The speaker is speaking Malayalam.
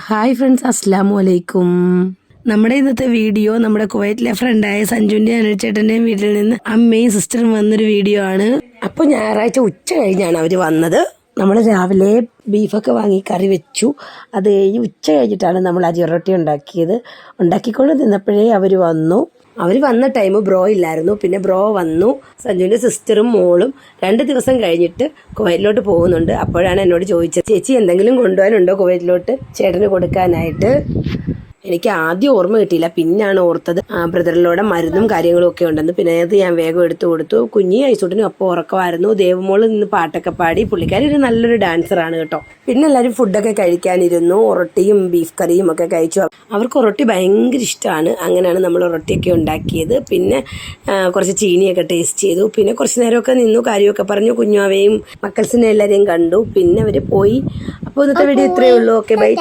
ഹായ് ഫ്രണ്ട്സ്, അസ്സലാമു അലൈക്കും. നമ്മുടെ ഇന്നത്തെ വീഡിയോ നമ്മുടെ കുവൈറ്റിലെ ഫ്രണ്ടായ സഞ്ജുവിൻ്റെയും അനുചേട്ടൻ്റെയും വീട്ടിൽ നിന്ന് അമ്മയും സിസ്റ്ററും വന്നൊരു വീഡിയോ ആണ്. അപ്പോൾ ഞായറാഴ്ച ഉച്ച കഴിഞ്ഞാണ് അവർ വന്നത്. നമ്മൾ രാവിലെ ബീഫൊക്കെ വാങ്ങി കറി വെച്ചു. അത് കഴിഞ്ഞ് ഉച്ച കഴിഞ്ഞിട്ടാണ് നമ്മൾ അരിറൊട്ടി ഉണ്ടാക്കിക്കൊണ്ട് നിന്നപ്പോഴേ അവർ വന്നു. അവർ വന്ന ടൈം ബ്രോ ഇല്ലായിരുന്നു. പിന്നെ ബ്രോ വന്നു. സഞ്ജുവിൻ്റെ സിസ്റ്ററും മോളും 2 ദിവസം കഴിഞ്ഞിട്ട് കുവൈറ്റിലോട്ട് പോകുന്നുണ്ട്. അപ്പോഴാണ് എന്നോട് ചോദിച്ചത്, ചേച്ചി എന്തെങ്കിലും കൊണ്ടുപോകാനുണ്ടോ കുവൈറ്റിലോട്ട് ചേട്ടന് കൊടുക്കാനായിട്ട്. എനിക്ക് ആദ്യം ഓർമ്മ കിട്ടിയില്ല, പിന്നാണ് ഓർത്തത് ബ്രദറിലൂടെ മരുന്നും കാര്യങ്ങളും ഒക്കെ ഉണ്ടെന്ന്. പിന്നെ അത് ഞാൻ വേഗം എടുത്തു കൊടുത്തു. കുഞ്ഞി ഐസൂട്ടിനും അപ്പോൾ ഉറക്കമായിരുന്നു. ദേവമോള് നിന്ന് പാട്ടൊക്കെ പാടി. പുള്ളിക്കാരി ഒരു നല്ലൊരു ഡാൻസറാണ് കേട്ടോ. പിന്നെ എല്ലാവരും ഫുഡൊക്കെ കഴിക്കാനിരുന്നു. ഒറൊട്ടിയും ബീഫ് കറിയും ഒക്കെ കഴിച്ചു. അവർക്ക് ഒറൊട്ടി ഭയങ്കര ഇഷ്ടമാണ്. അങ്ങനെയാണ് നമ്മൾ ഒറൊട്ടിയൊക്കെ ഉണ്ടാക്കിയത്. പിന്നെ കുറച്ച് ചീനിയൊക്കെ ടേസ്റ്റ് ചെയ്തു. പിന്നെ കുറച്ച് നേരമൊക്കെ നിന്നു, കാര്യമൊക്കെ പറഞ്ഞു. കുഞ്ഞാവയും മക്കൾസിനെ എല്ലാവരെയും കണ്ടു. പിന്നെ അവർ പോയി. അപ്പോൾ ഇന്നത്തെ വീഡിയോ ഇത്രയേ ഉള്ളൂ. Okay, by.